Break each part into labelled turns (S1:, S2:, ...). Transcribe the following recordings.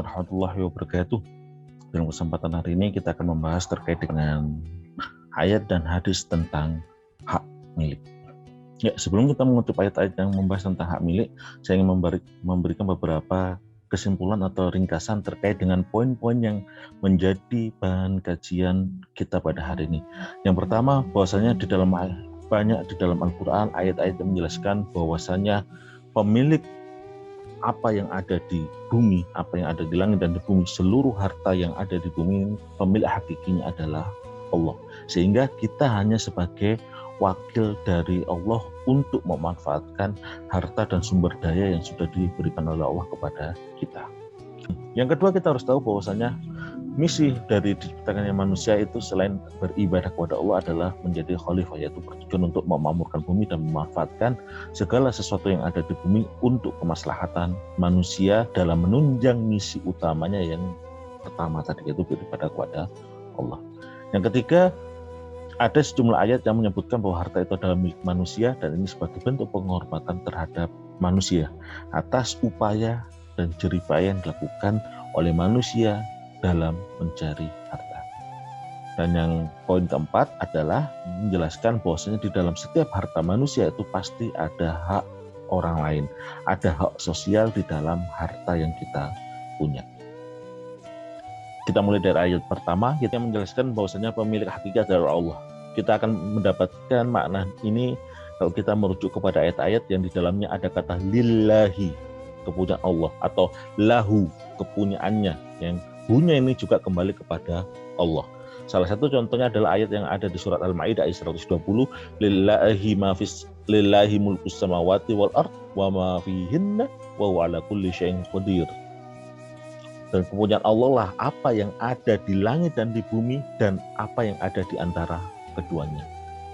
S1: warahmatullahi wabarakatuh. Dalam kesempatan hari ini kita akan membahas terkait dengan ayat dan hadis tentang hak milik. Ya, sebelum kita mengutip ayat-ayat yang membahas tentang hak milik, saya ingin memberikan beberapa kesimpulan atau ringkasan terkait dengan poin-poin yang menjadi bahan kajian kita pada hari ini. Yang pertama, bahwasanya banyak di dalam Al-Quran ayat-ayat yang menjelaskan bahwasanya pemilik apa yang ada di bumi, apa yang ada di langit dan di bumi, seluruh harta yang ada di bumi, pemilik hakikinya adalah Allah. Sehingga kita hanya sebagai wakil dari Allah untuk memanfaatkan harta dan sumber daya yang sudah diberikan oleh Allah kepada kita. Yang kedua, kita harus tahu bahwasanya misi dari diciptakannya manusia itu selain beribadah kepada Allah adalah menjadi khalifah, yaitu bertujuan untuk memakmurkan bumi dan memanfaatkan segala sesuatu yang ada di bumi untuk kemaslahatan manusia dalam menunjang misi utamanya yang pertama tadi, yaitu beribadah kepada Allah. Yang ketiga, ada sejumlah ayat yang menyebutkan bahwa harta itu adalah milik manusia dan ini sebagai bentuk penghormatan terhadap manusia atas upaya dan jeripaya yang dilakukan oleh manusia dalam mencari harta. Dan yang poin keempat adalah menjelaskan bahwasanya di dalam setiap harta manusia itu pasti ada hak orang lain, ada hak sosial di dalam harta yang kita punya. Kita mulai dari ayat pertama, kita menjelaskan bahwasanya pemilik hakiki adalah Allah. Kita akan mendapatkan makna ini kalau kita merujuk kepada ayat-ayat yang di dalamnya ada kata lillahi, kepunyaan Allah, atau lahu, kepunyaannya, yang punya ini juga kembali kepada Allah. Salah satu contohnya adalah ayat yang ada di surat Al-Maidah ayat 120, lillahi mulkus samawati wal ard wa ma fihinna wa huwa ala kulli syai'in qadir. Dan kepunyaan Allah lah apa yang ada di langit dan di bumi dan apa yang ada di antara keduanya.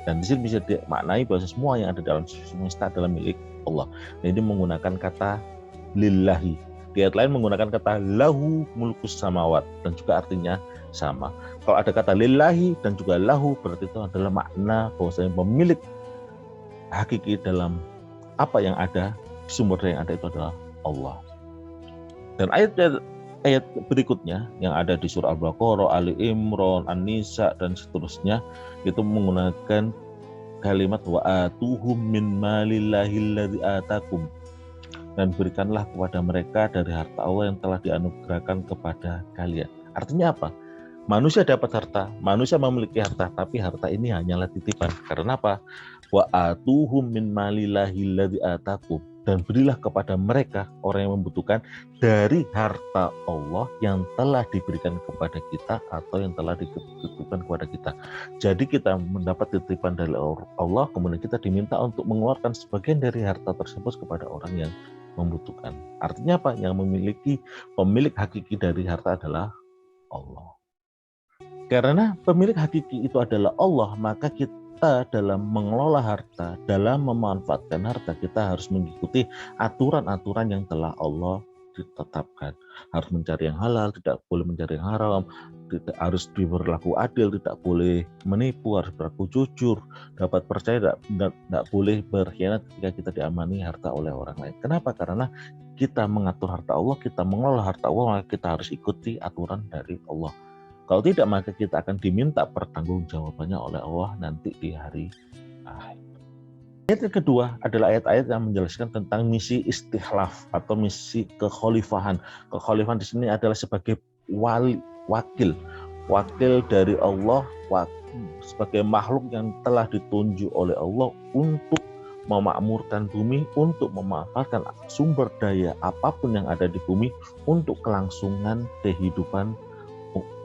S1: Dan di sini bisa dimaknai bahwa semua yang ada dalam semesta adalah milik Allah. Dan ini menggunakan kata lillahi. Di ayat lain menggunakan kata lahu mulkus samawat dan juga artinya sama. Kalau ada kata lillahi dan juga lahu, berarti itu adalah makna bahwasanya pemilik hakiki dalam apa yang ada, sumber daya yang ada itu adalah Allah. Dan ayat berikutnya yang ada di surah Al-Baqarah, Ali Imran, An-Nisa dan seterusnya itu menggunakan kalimat wa atuhum min malillahi alladzi atakum, dan berikanlah kepada mereka dari harta Allah yang telah dianugerahkan kepada kalian. Artinya apa? Manusia dapat harta, manusia memiliki harta, tapi harta ini hanyalah titipan. Karena apa? Wa atuhum min malillahi alladzi atakum, dan berilah kepada mereka orang yang membutuhkan dari harta Allah yang telah diberikan kepada kita atau yang telah dititipkan kepada kita. Jadi kita mendapat titipan dari Allah, kemudian kita diminta untuk mengeluarkan sebagian dari harta tersebut kepada orang yang membutuhkan. Artinya apa? Yang memiliki pemilik hakiki dari harta adalah Allah. Karena pemilik hakiki itu adalah Allah, maka kita dalam mengelola harta, dalam memanfaatkan harta, kita harus mengikuti aturan-aturan yang telah Allah ditetapkan. Harus mencari yang halal, tidak boleh mencari yang haram, tidak harus berlaku adil, tidak boleh menipu, harus berlaku jujur, dapat percaya, tidak boleh berkhianat ketika kita diamani harta oleh orang lain. Kenapa? Karena kita mengatur harta Allah, kita mengelola harta Allah, maka kita harus ikuti aturan dari Allah. Kalau tidak, maka kita akan diminta pertanggungjawabannya oleh Allah nanti di hari akhir. Ayat yang kedua adalah ayat-ayat yang menjelaskan tentang misi istikhlaf atau misi kekhalifahan. Kekhalifahan di sini adalah sebagai wakil dari Allah, sebagai makhluk yang telah ditunjuk oleh Allah untuk memakmurkan bumi, untuk memanfaatkan sumber daya apapun yang ada di bumi untuk kelangsungan kehidupan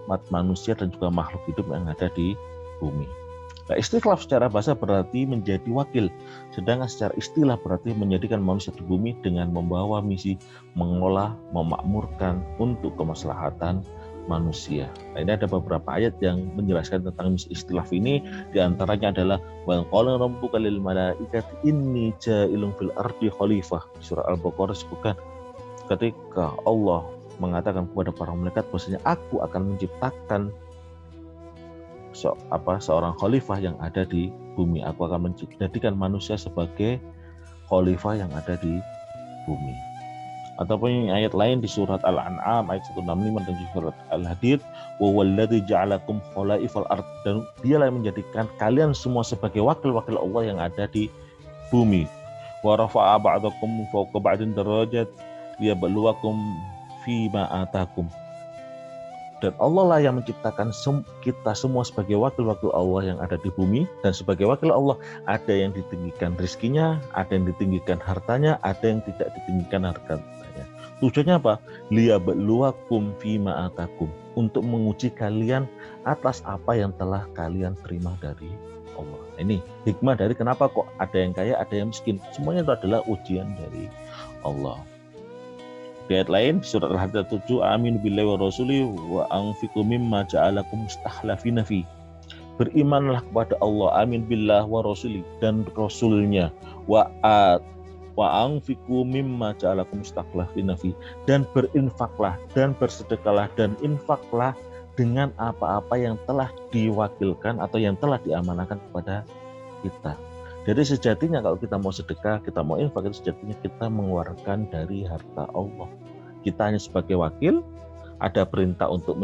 S1: umat manusia dan juga makhluk hidup yang ada di bumi. Nah, istikhlaf secara bahasa berarti menjadi wakil, sedangkan secara istilah berarti menjadikan manusia di bumi dengan membawa misi mengelola, memakmurkan untuk kemaslahatan manusia. Nah, ini ada beberapa ayat yang menjelaskan tentang misi istikhlaf ini. Di antaranya adalah wa qala rabbuka lil malaikati inni ja'ilun fil ardi khalifah. Di surah Al-Baqarah disebutkan ketika Allah mengatakan kepada para malaikat bahwasanya aku akan menciptakan seorang khalifah yang ada di bumi. Aku akan menjadikan manusia sebagai khalifah yang ada di bumi. Ataupun ayat lain di surat Al-An'am ayat 165 dan di surat Al-Hadid, wa walladzi ja'alakum khalaifal ard, dan dialah yang menjadikan kalian semua sebagai wakil-wakil Allah yang ada di bumi. Wa rafa'a ba'dakum fawqa ba'din darajat liyabluwakum fima atakum. Dan Allah lah yang menciptakan kita semua sebagai wakil-wakil Allah yang ada di bumi, dan sebagai wakil Allah ada yang ditinggikan rizkinya, ada yang ditinggikan hartanya, ada yang tidak ditinggikan hartanya. Tujuannya apa? Liyabluwakum fima atakum, untuk menguji kalian atas apa yang telah kalian terima dari Allah. Ini hikmah dari kenapa kok ada yang kaya, ada yang miskin. Semuanya itu adalah ujian dari Allah. Di ayat lain surat Al-Hadid 7, aminu billahi wa rasuli wa anfiqu mimma ja'alakum mustakhlafina fi. Berimanlah kepada Allah, amin billah wa rasuli, dan rasulnya, wa anfiqu mimma ja'alakum mustakhlafina fi, dan berinfaklah dan bersedekahlah dan infaklah dengan apa-apa yang telah diwakilkan atau yang telah diamanahkan kepada kita. Jadi sejatinya kalau kita mau sedekah, kita mau infak, itu sejatinya kita mengeluarkan dari harta Allah. Kita hanya sebagai wakil, ada perintah untuk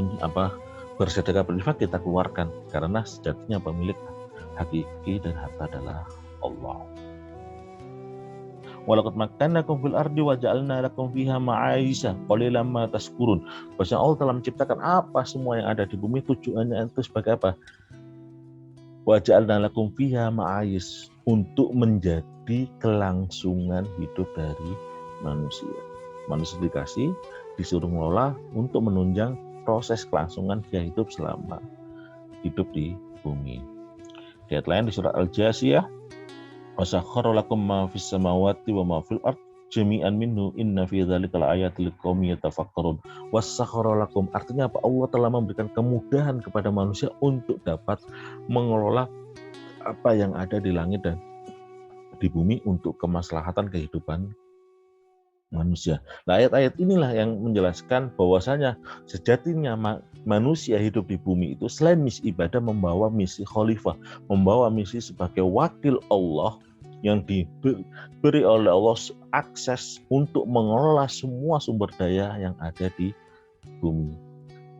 S1: bersedekah, berinfak, kita keluarkan, karena sejatinya pemilik hakiki dan harta adalah Allah. Walaqad makkannakum fil ardi wa ja'alna lakum fiha ma'aisha qalilan ma tashkurun. Bahwa Allah telah menciptakan apa semua yang ada di bumi, tujuannya itu sebagai apa? Wa ja'alna lakum fiha ma'ais, untuk menjadi kelangsungan hidup dari manusia. Manusia dikasih, disuruh mengelola untuk menunjang proses kelangsungan dia hidup selama hidup di bumi. Di ayat lain di surat Al-Jasiyah, wasakhkhara lakum ma fis samawati wa ma fil ard jami'an minhu inna fi dzalika laayatil liqaumin yatafakkarun. Wasakhkhara lakum, artinya apa? Allah telah memberikan kemudahan kepada manusia untuk dapat mengelola apa yang ada di langit dan di bumi untuk kemaslahatan kehidupan manusia. Nah, ayat-ayat inilah yang menjelaskan bahwasanya sejatinya manusia hidup di bumi itu selain misi ibadah membawa misi khalifah, membawa misi sebagai wakil Allah yang diberi oleh Allah akses untuk mengelola semua sumber daya yang ada di bumi,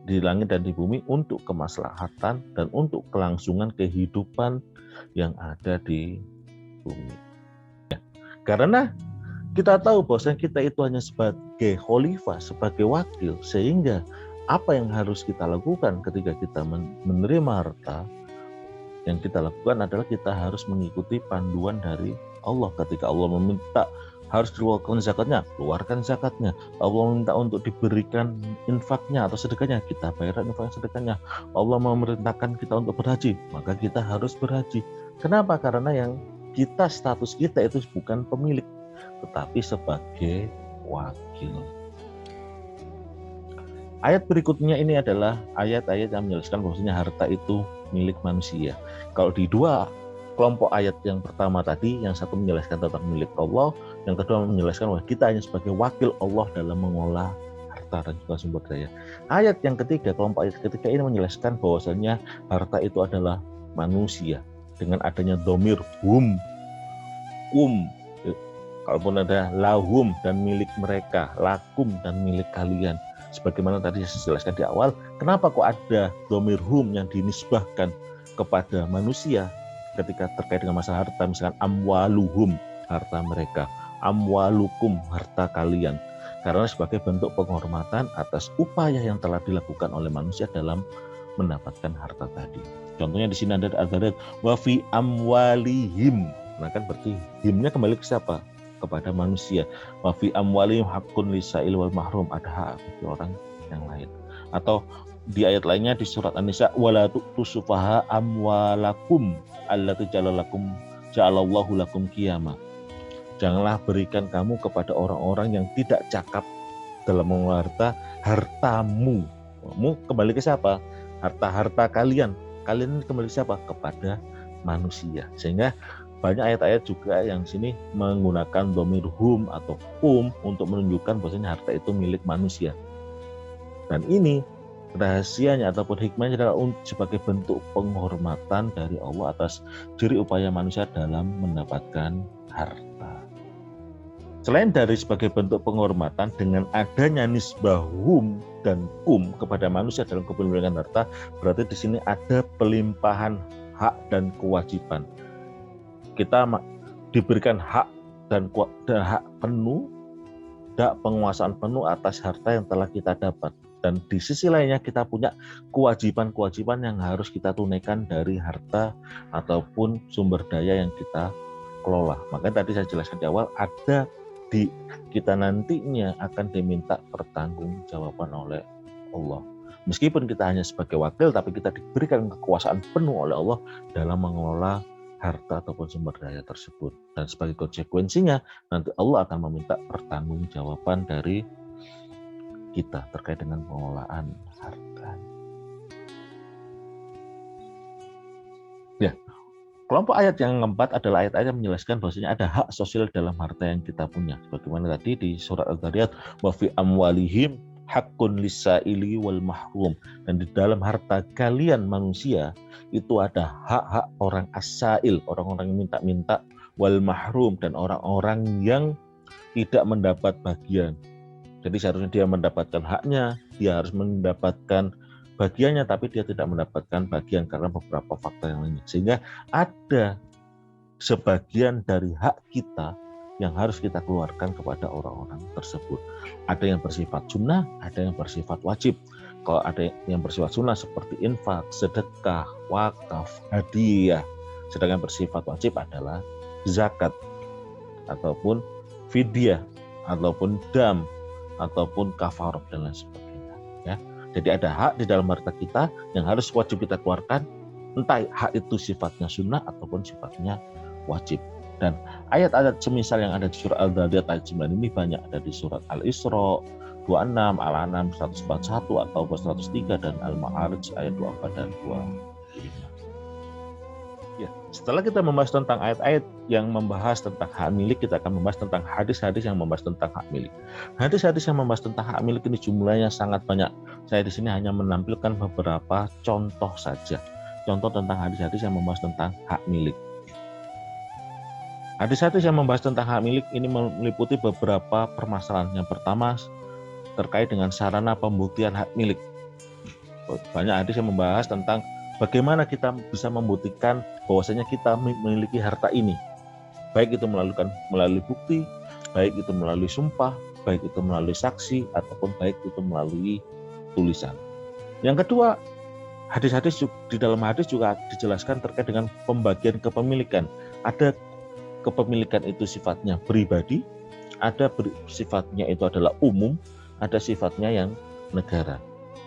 S1: di langit dan di bumi, untuk kemaslahatan dan untuk kelangsungan kehidupan yang ada di bumi. Karena kita tahu bahwa kita itu hanya sebagai khalifah, sebagai wakil, sehingga apa yang harus kita lakukan ketika kita menerima harta, yang kita lakukan adalah kita harus mengikuti panduan dari Allah. Ketika Allah meminta harus dikeluarkan zakatnya, keluarkan zakatnya. Allah meminta untuk diberikan infaknya atau sedekahnya, kita bayar infak sedekahnya. Allah memerintahkan kita untuk berhaji, maka kita harus berhaji. Kenapa? Karena yang kita, status kita itu bukan pemilik, tetapi sebagai wakil. Ayat berikutnya ini adalah ayat-ayat yang menjelaskan bahwasanya harta itu milik manusia. Kalau di dua kelompok ayat yang pertama tadi, yang satu menjelaskan tentang milik Allah, yang kedua menjelaskan bahwa kita hanya sebagai wakil Allah dalam mengolah harta dan juga sumber daya. Ayat yang ketiga, kelompok ayat ketiga ini menjelaskan bahwasanya harta itu adalah manusia dengan adanya dhamir hum, kalaupun ada lahum dan milik mereka, lakum dan milik kalian. Sebagaimana tadi saya jelaskan di awal, kenapa kok ada dhamir hum yang dinisbahkan kepada manusia ketika terkait dengan masalah harta, misalkan amwaluhum, harta mereka, amwalukum, harta kalian. Karena sebagai bentuk penghormatan atas upaya yang telah dilakukan oleh manusia dalam mendapatkan harta tadi. Contohnya di sini ada ayat wa fi amwalihim. Nah kan berarti himnya kembali ke siapa? Kepada manusia. Wa fi amwalihim haqqun lisail wal mahrum, ada hak bagi orang yang lain. Atau di ayat lainnya di surat An-Nisa, wala tusufaha amwalakum allati ja'alallahu lakum qiyamah. Janganlah berikan kamu kepada orang-orang yang tidak cakap dalam mengelola hartamu. Kamu kembali ke siapa? Harta kalian. Kalian kembali siapa? Kepada manusia. Sehingga banyak ayat-ayat juga yang sini menggunakan dhamir hum atau untuk menunjukkan bahwasanya harta itu milik manusia. Dan ini rahasianya ataupun hikmahnya adalah sebagai bentuk penghormatan dari Allah atas jerih upaya manusia dalam mendapatkan harta. Selain dari sebagai bentuk penghormatan dengan adanya nisbahum dan kum kepada manusia dalam kepemilikan harta, berarti di sini ada pelimpahan hak dan kewajiban. Kita diberikan hak dan hak penuh, hak penguasaan penuh atas harta yang telah kita dapat. Dan di sisi lainnya kita punya kewajiban-kewajiban yang harus kita tunaikan dari harta ataupun sumber daya yang kita kelola. Makanya tadi saya jelaskan di awal, ada di kita nantinya akan diminta pertanggungjawaban oleh Allah. Meskipun kita hanya sebagai wakil, tapi kita diberikan kekuasaan penuh oleh Allah dalam mengelola harta ataupun sumber daya tersebut. Dan sebagai konsekuensinya, nanti Allah akan meminta pertanggungjawaban dari kita terkait dengan pengelolaan harta. Ya, kelompok ayat yang keempat adalah ayat-ayat yang menjelaskan bahwasanya ada hak sosial dalam harta yang kita punya. Sebagaimana tadi di surat Al-Dzariyat, wa fi amwalihim haqqun lis-sa'ili wal mahrum. Dan di dalam harta kalian manusia itu ada hak-hak orang as-sa'il, orang-orang yang minta-minta, wal mahrum, dan orang-orang yang tidak mendapat bagian. Jadi seharusnya dia mendapatkan haknya, dia harus mendapatkan bagiannya, tapi dia tidak mendapatkan bagian karena beberapa faktor yang lainnya. Sehingga ada sebagian dari hak kita yang harus kita keluarkan kepada orang-orang tersebut. Ada yang bersifat sunnah, ada yang bersifat wajib. Kalau ada yang bersifat sunnah seperti infak, sedekah, wakaf, hadiah. Sedangkan bersifat wajib adalah zakat, ataupun fidyah, ataupun dam, ataupun kafarah, dan lain sebagainya. Ya. Jadi ada hak di dalam harta kita yang harus wajib kita keluarkan, entah hak itu sifatnya sunnah ataupun sifatnya wajib. Dan ayat-ayat semisal yang ada di surat Al-Dzariyat ayat 9 ini banyak, ada di surat Al-Isra 26, Al-An'am 141 atau 103, dan Al-Ma'arij ayat 24 dan 25. Ya, setelah kita membahas tentang ayat-ayat yang membahas tentang hak milik, kita akan membahas tentang hadis-hadis yang membahas tentang hak milik. Hadis-hadis yang membahas tentang hak milik ini jumlahnya sangat banyak. Saya di sini hanya menampilkan beberapa contoh saja. Contoh tentang hadis-hadis yang membahas tentang hak milik. Hadis-hadis yang membahas tentang hak milik ini meliputi beberapa permasalahan. Yang pertama terkait dengan sarana pembuktian hak milik. Banyak hadis yang membahas tentang bagaimana kita bisa membuktikan bahwasanya kita memiliki harta ini. Baik itu melalui bukti, baik itu melalui sumpah, baik itu melalui saksi, ataupun baik itu melalui tulisan. Yang kedua, hadis-hadis di dalam hadis juga dijelaskan terkait dengan pembagian kepemilikan. Ada kepemilikan itu sifatnya pribadi, ada sifatnya itu adalah umum, ada sifatnya yang negara.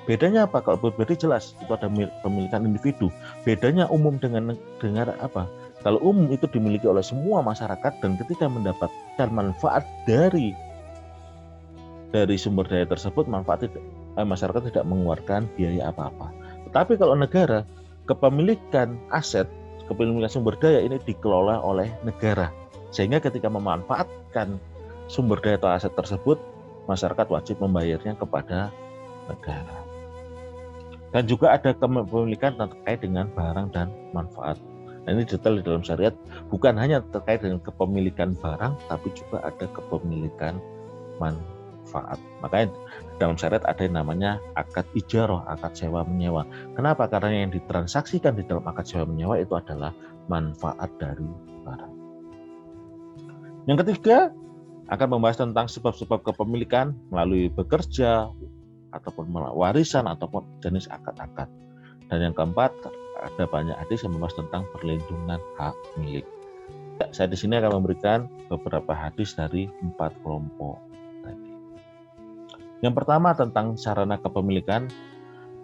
S1: Bedanya apa? Kalau pribadi jelas itu ada pemilikan individu. Bedanya umum dengan negara apa? Kalau umum itu dimiliki oleh semua masyarakat, dan ketika mendapatkan manfaat dari sumber daya tersebut, masyarakat tidak mengeluarkan biaya apa-apa. Tetapi kalau negara, kepemilikan aset, kepemilikan sumber daya ini dikelola oleh negara. Sehingga ketika memanfaatkan sumber daya atau aset tersebut, masyarakat wajib membayarnya kepada negara. Dan juga ada kepemilikan terkait dengan barang dan manfaat. Nah, ini detail di dalam syariat, bukan hanya terkait dengan kepemilikan barang, tapi juga ada kepemilikan manfaat. Makanya dalam syariat ada yang namanya akad ijarah, akad sewa menyewa. Kenapa? Karena yang ditransaksikan di dalam akad sewa menyewa itu adalah manfaat dari barang. Yang ketiga, akan membahas tentang sebab-sebab kepemilikan melalui bekerja, ataupun warisan, ataupun jenis akad-akad. Dan yang keempat, ada banyak hadis yang membahas tentang perlindungan hak milik. Saya di sini akan memberikan beberapa hadis dari 4 kelompok tadi. Yang pertama tentang sarana kepemilikan,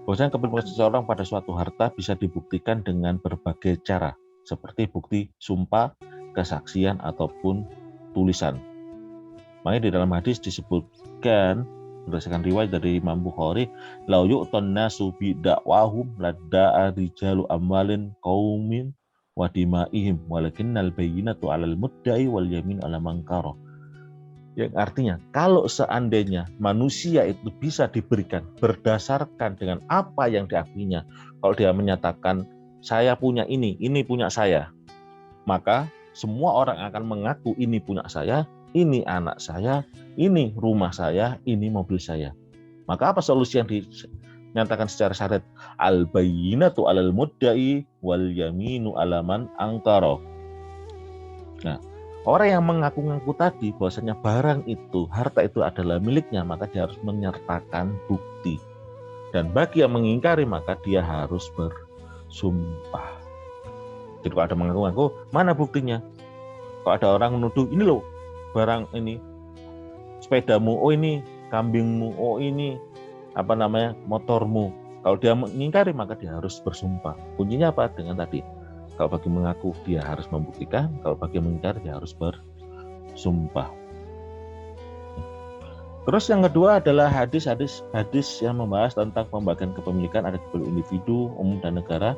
S1: bahwasanya kepemilikan seseorang pada suatu harta bisa dibuktikan dengan berbagai cara, seperti bukti sumpah, kesaksian, ataupun tulisan. Makanya di dalam hadis disebutkan berdasarkan riwayat dari Imam Bukhari, lau yu'tan nasu bi da'wahum ladda'a rijalu amwalin qaumin wa dima'ihim walakinnal bayyinatu 'alal mudda'i wal yamin 'ala man kara. Yang artinya, kalau seandainya manusia itu bisa diberikan berdasarkan dengan apa yang diakuinya. Kalau dia menyatakan saya punya ini punya saya, maka semua orang akan mengaku ini punya saya, ini anak saya, ini rumah saya, ini mobil saya. Maka apa solusi yang dinyatakan secara syariat? Al-bayyinatu 'alal mudda'i wal yaminu 'alaman angkara. Nah, orang yang mengaku-ngaku tadi bahwasanya barang itu, harta itu adalah miliknya, maka dia harus menyertakan bukti. Dan bagi yang mengingkari, maka dia harus bersumpah. Jadi kalau ada mengaku-ngaku, mana buktinya? Kalau ada orang menuduh, ini loh barang ini, sepedamu, oh ini kambingmu, oh ini motormu. Kalau dia mengingkari, maka dia harus bersumpah. Kuncinya apa? Dengan tadi, kalau bagi mengaku dia harus membuktikan, kalau bagi mengingkari dia harus bersumpah. Terus yang kedua adalah hadis yang membahas tentang pembagian kepemilikan ada di individu, umum dan negara.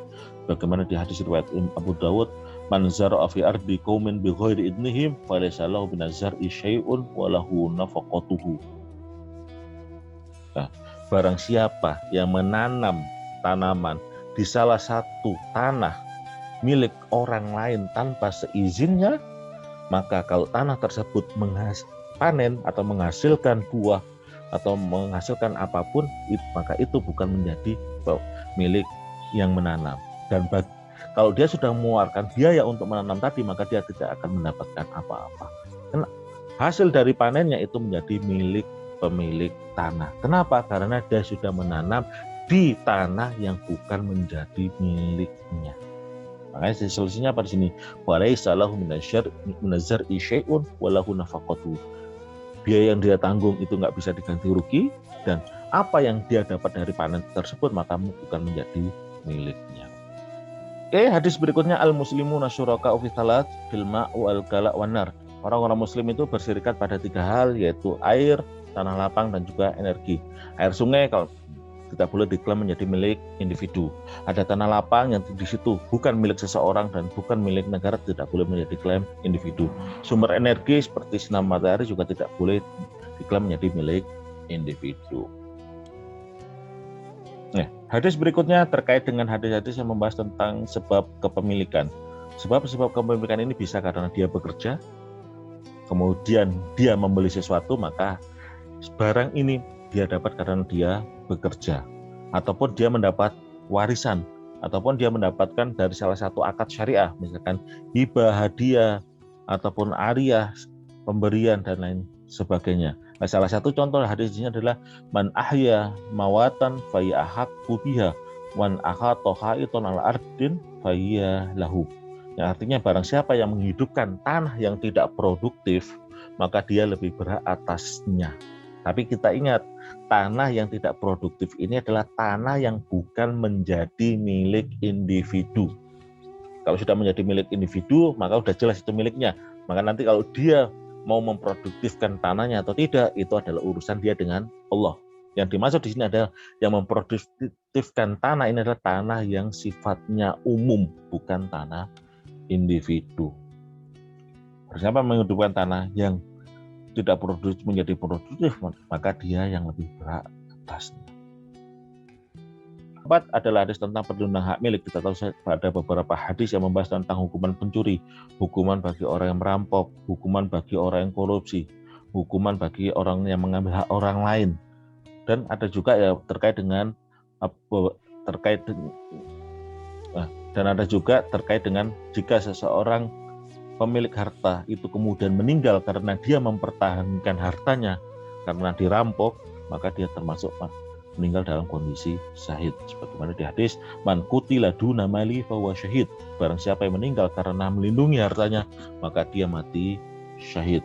S1: Bagaimana di hadis riwayat Abu Dawud, man zara'a fi ardi qaumin bi ghairi idnihim falaysa lahu min az-zar'i syai'un wa lahu nafaqatuhu. Nah, barang siapa yang menanam tanaman di salah satu tanah milik orang lain tanpa seizinnya, maka kalau tanah tersebut panen atau menghasilkan buah atau menghasilkan apapun, maka itu bukan menjadi milik yang menanam. Dan kalau dia sudah mengeluarkan biaya untuk menanam tadi, maka dia tidak akan mendapatkan apa-apa. Hasil dari panennya itu menjadi milik pemilik tanah. Kenapa? Karena dia sudah menanam di tanah yang bukan menjadi miliknya. Makanya solusinya apa di sini? Walaysa lahu min az-zar'i syai'un wa lahu nafaqatuhu. Biaya yang dia tanggung itu nggak bisa diganti rugi, dan apa yang dia dapat dari panen tersebut maka bukan menjadi miliknya. Oke, hadis berikutnya, al-muslimuna syuraka'u fi thalath fil ma' wal kala' wan nar. Orang-orang muslim itu berserikat pada 3 hal, yaitu air, tanah lapang, dan juga energi. Air sungai kalau tidak boleh diklaim menjadi milik individu. Ada tanah lapang yang di situ bukan milik seseorang dan bukan milik negara, tidak boleh menjadi klaim individu. Sumber energi seperti sinar matahari juga tidak boleh diklaim menjadi milik individu. Nah, hadis berikutnya terkait dengan hadis-hadis yang membahas tentang sebab kepemilikan. Sebab-sebab kepemilikan ini bisa karena dia bekerja, kemudian dia membeli sesuatu, maka barang ini dia dapat karena dia bekerja, ataupun dia mendapat warisan, ataupun dia mendapatkan dari salah satu akad syariah, misalkan hibah, hadiah, ataupun ariyah, pemberian dan lain sebagainya. Nah, salah satu contoh hadisnya adalah man ahya mawatan faya ahaqu biha wan akhato haiton al ardin faya lahu. Yang artinya barang siapa yang menghidupkan tanah yang tidak produktif, maka dia lebih berhak atasnya. Tapi kita ingat, tanah yang tidak produktif ini adalah tanah yang bukan menjadi milik individu. Kalau sudah menjadi milik individu, maka sudah jelas itu miliknya. Maka nanti kalau dia mau memproduktifkan tanahnya atau tidak, itu adalah urusan dia dengan Allah. Yang dimaksud di sini adalah yang memproduktifkan tanah ini adalah tanah yang sifatnya umum, bukan tanah individu. Siapa menghidupkan tanah yang tidak produktif menjadi produktif, maka dia yang lebih berat atasnya. Keempat adalah hadis tentang perlindungan hak milik. Kita tahu ada beberapa hadis yang membahas tentang hukuman pencuri, hukuman bagi orang yang merampok, hukuman bagi orang yang korupsi, hukuman bagi orang yang mengambil hak orang lain. Dan ada juga ya terkait dengan jika seseorang pemilik harta itu kemudian meninggal karena dia mempertahankan hartanya karena dirampok, maka dia termasuk meninggal dalam kondisi syahid. Sebagaimana di hadis, man qutila duna mali fahuwa syahid. Barang siapa yang meninggal karena melindungi hartanya, maka dia mati syahid.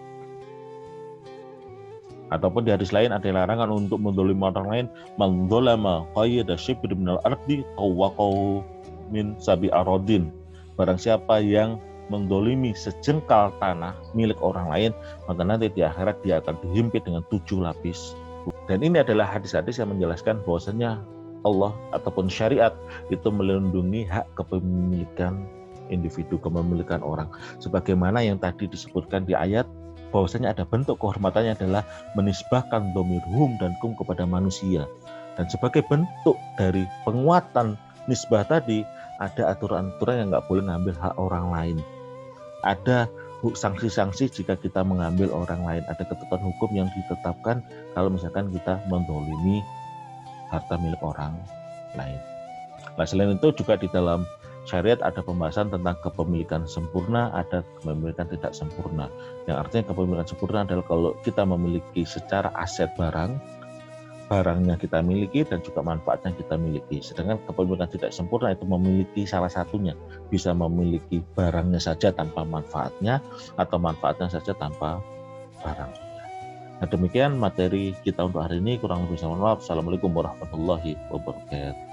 S1: Ataupun di hadis lain ada larangan untuk menzalimi orang lain, man dzalama qayyada shibr minal ardi tawaqahu min sabi aradin. Barang siapa yang mendolimi sejengkal tanah milik orang lain, maka nanti di akhirat dia akan dihimpit dengan 7 lapis. Dan ini adalah hadis-hadis yang menjelaskan bahwasanya Allah ataupun syariat itu melindungi hak kepemilikan individu, kepemilikan orang. Sebagaimana yang tadi disebutkan di ayat, bahwasanya ada bentuk kehormatannya adalah menisbahkan dhamir hum dan kum kepada manusia. Dan sebagai bentuk dari penguatan nisbah tadi, ada aturan-aturan yang nggak boleh ngambil hak orang lain. Ada sanksi-sanksi jika kita mengambil orang lain. Ada ketentuan hukum yang ditetapkan kalau misalkan kita mendolimi harta milik orang lain. Nah, selain itu juga di dalam syariat ada pembahasan tentang kepemilikan sempurna, ada kepemilikan tidak sempurna. Yang artinya kepemilikan sempurna adalah kalau kita memiliki secara aset barangnya kita miliki dan juga manfaatnya kita miliki. Sedangkan kepemilikan tidak sempurna itu memiliki salah satunya, bisa memiliki barangnya saja tanpa manfaatnya atau manfaatnya saja tanpa barangnya. Nah, demikian materi kita untuk hari ini, kurang lebih saya mohon maaf. Assalamualaikum warahmatullahi wabarakatuh.